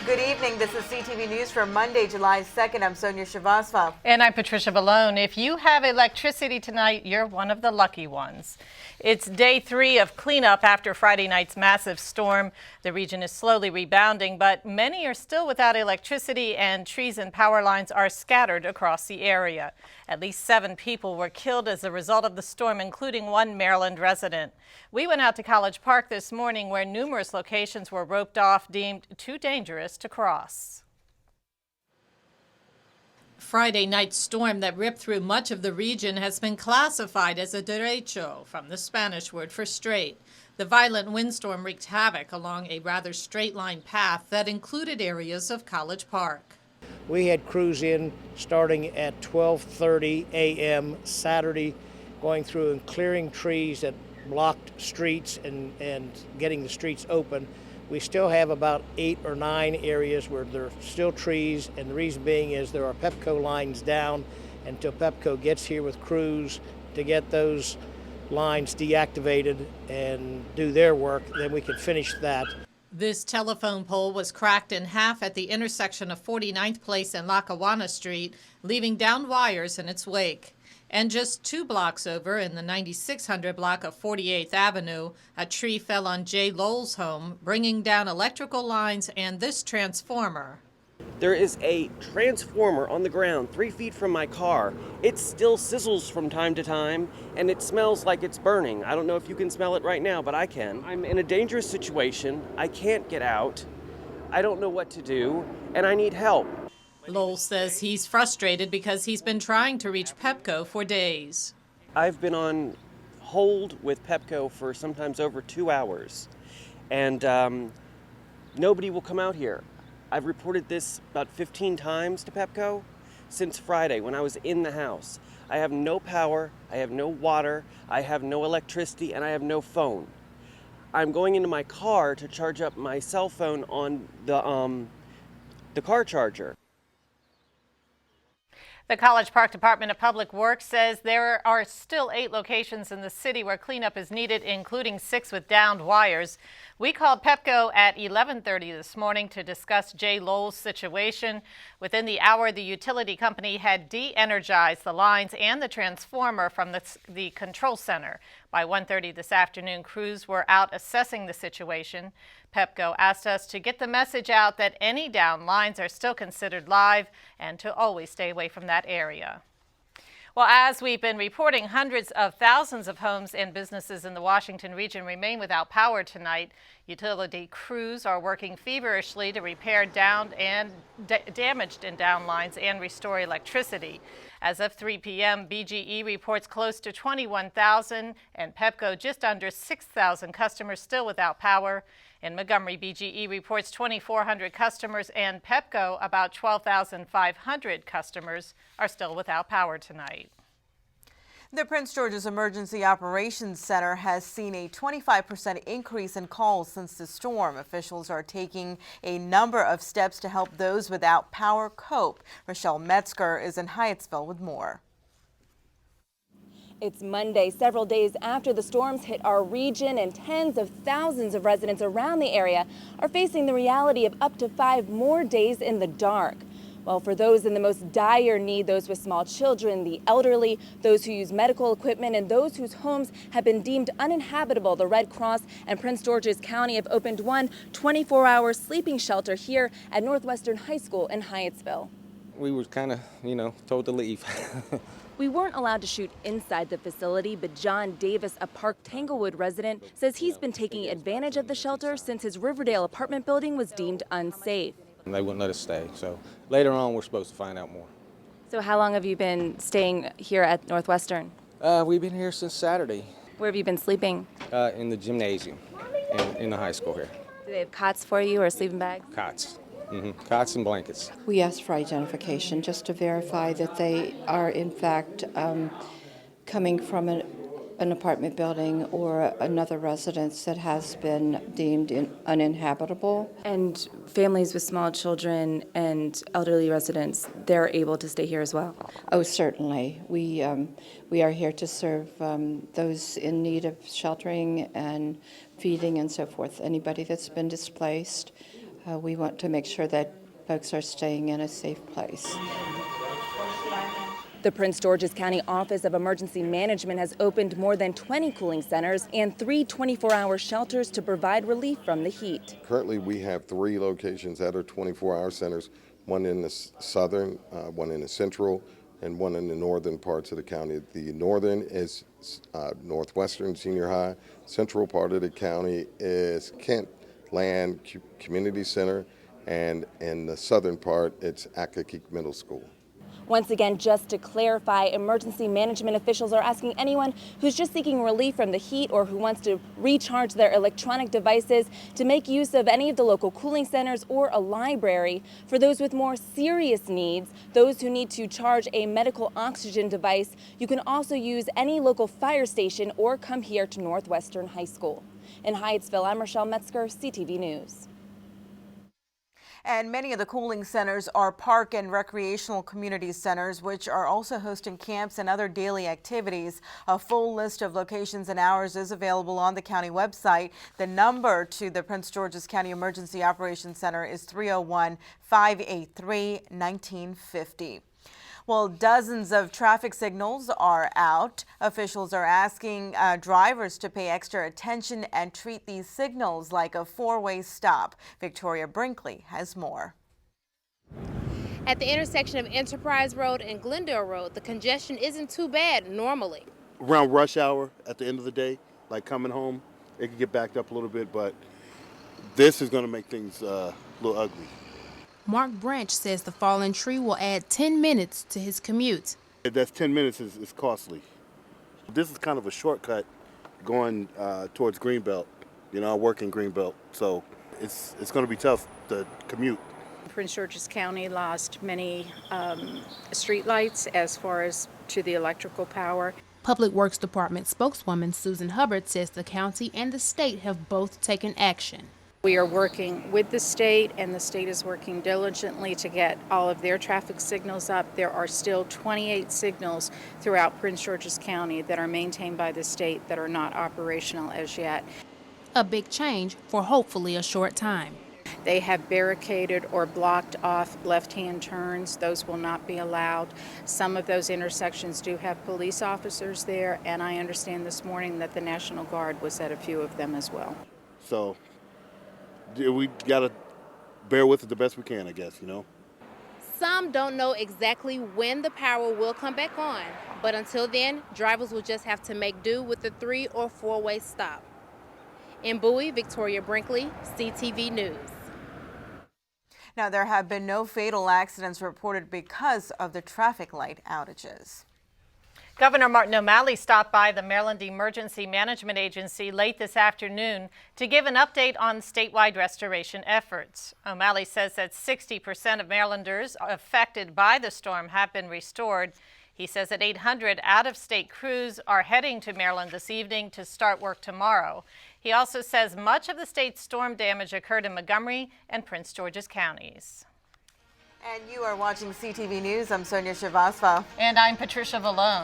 Good evening. This is CTV News for Monday, July 2nd. I'm Sonia Shrivastava. And I'm Patricia Ballone. If you have electricity tonight, you're one of the lucky ones. It's day 3 of cleanup after Friday night's massive storm. The region is slowly rebounding, but many are still without electricity, and trees and power lines are scattered across the area. At least 7 people were killed as a result of the storm, including one Maryland resident. We went out to College Park this morning, where numerous locations were roped off, deemed too dangerous to cross. Friday night's storm that ripped through much of the region has been classified as a derecho, from the Spanish word for straight. The violent windstorm wreaked havoc along a rather straight-line path that included areas of College Park. We had crews in starting at 12:30 a.m. Saturday, going through and clearing trees that blocked streets and getting the streets open. We still have about 8 or 9 areas where there are still trees, and the reason being is there are Pepco lines down. Until Pepco gets here with crews to get those lines deactivated and do their work, then we can finish that. This telephone pole was cracked in half at the intersection of 49th Place and Lackawanna Street, leaving downed wires in its wake. And just 2 blocks over, in the 9600 block of 48th Avenue, a tree fell on Jay Lowell's home, bringing down electrical lines and this transformer. There is a transformer on the ground 3 feet from my car. It still sizzles from time to time, and it smells like it's burning. I don't know if you can smell it right now, but I can. I'm in a dangerous situation. I can't get out. I don't know what to do, and I need help. Lowell says he's frustrated because he's been trying to reach Pepco for days. I've been on hold with Pepco for sometimes over 2 hours, and nobody will come out here. I've reported this about 15 times to Pepco since Friday when I was in the house. I have no power, I have no water, I have no electricity, and I have no phone. I'm going into my car to charge up my cell phone on the car charger. The College Park Department of Public Works says there are still 8 locations in the city where cleanup is needed, including 6 with downed wires. We called Pepco at 11:30 this morning to discuss Jay Lowell's situation. Within the hour, the utility company had de-energized the lines and the transformer from the control center. By 1:30 this afternoon, crews were out assessing the situation. Pepco asked us to get the message out that any down lines are still considered live and to always stay away from that area. Well, as we've been reporting, hundreds of thousands of homes and businesses in the Washington region remain without power tonight. Utility crews are working feverishly to repair downed and damaged and down lines and restore electricity. As of 3 p.m., BGE reports close to 21,000 and Pepco just under 6,000 customers still without power. In Montgomery, BGE reports 2,400 customers, and Pepco about 12,500 customers are still without power tonight. The Prince George's Emergency Operations Center has seen a 25% increase in calls since the storm. Officials are taking a number of steps to help those without power cope. Rochelle Metzger is in Hyattsville with more. It's Monday, several days after the storms hit our region, and tens of thousands of residents around the area are facing the reality of up to 5 more days in the dark. Well, for those in the most dire need, those with small children, the elderly, those who use medical equipment, and those whose homes have been deemed uninhabitable, the Red Cross and Prince George's County have opened one 24-hour sleeping shelter here at Northwestern High School in Hyattsville. We were kind of, told to leave. We weren't allowed to shoot inside the facility, but John Davis, a Park Tanglewood resident, says he's been taking advantage of the shelter since his Riverdale apartment building was deemed unsafe. They wouldn't let us stay, so later on we're supposed to find out more. So how long have you been staying here at Northwestern? We've been here since Saturday. Where have you been sleeping? In the gymnasium in the high school here. Do they have cots for you or sleeping bags? Cots. Cots and blankets. We asked for identification just to verify that they are in fact coming from an apartment building or another residence that has been deemed uninhabitable. And families with small children and elderly residents, they're able to stay here as well? Oh, certainly. We are here to serve those in need of sheltering and feeding and so forth. Anybody that's been displaced, We want to make sure that folks are staying in a safe place. The Prince George's County Office of Emergency Management has opened more than 20 cooling centers and 3 24-hour shelters to provide relief from the heat. Currently, we have 3 locations that are 24-hour centers, one in the southern, one in the central, and one in the northern parts of the county. The northern is Northwestern Senior High. Central part of the county is Kent Land Community Center, and in the southern part, it's Accokeek Middle School. Once again, just to clarify, emergency management officials are asking anyone who's just seeking relief from the heat or who wants to recharge their electronic devices to make use of any of the local cooling centers or a library. For those with more serious needs, those who need to charge a medical oxygen device, you can also use any local fire station or come here to Northwestern High School. In Hyattsville, I'm Rochelle Metzger, CTV News. And many of the cooling centers are park and recreational community centers, which are also hosting camps and other daily activities. A full list of locations and hours is available on the county website. The number to the Prince George's County Emergency Operations Center is 301-583-1950. Well, dozens of traffic signals are out. Officials are asking drivers to pay extra attention and treat these signals like a 4-way stop. Victoria Brinkley has more. At the intersection of Enterprise Road and Glendale Road, the congestion isn't too bad normally. Around rush hour at the end of the day, like coming home, it can get backed up a little bit, but this is going to make things a little ugly. Mark Branch says the fallen tree will add 10 minutes to his commute. That's 10 minutes is costly. This is kind of a shortcut going towards Greenbelt. You know, I work in Greenbelt, so it's going to be tough to commute. Prince George's County lost many street lights as far as to the electrical power. Public Works Department spokeswoman Susan Hubbard says the county and the state have both taken action. We are working with the state, and the state is working diligently to get all of their traffic signals up. There are still 28 signals throughout Prince George's County that are maintained by the state that are not operational as yet. A big change for hopefully a short time. They have barricaded or blocked off left-hand turns. Those will not be allowed. Some of those intersections do have police officers there, and I understand this morning that the National Guard was at a few of them as well. So we got to bear with it the best we can, I guess, you know. Some don't know exactly when the power will come back on, but until then, drivers will just have to make do with the 3- or 4-way stop. In Bowie, Victoria Brinkley, CTV News. Now, there have been no fatal accidents reported because of the traffic light outages. Governor Martin O'Malley stopped by the Maryland Emergency Management Agency late this afternoon to give an update on statewide restoration efforts. O'Malley says that 60% of Marylanders affected by the storm have been restored. He says that 800 out-of-state crews are heading to Maryland this evening to start work tomorrow. He also says much of the state's storm damage occurred in Montgomery and Prince George's counties. And you are watching CTV News. I'm Sonia Srivastava. And I'm Patricia Vallone.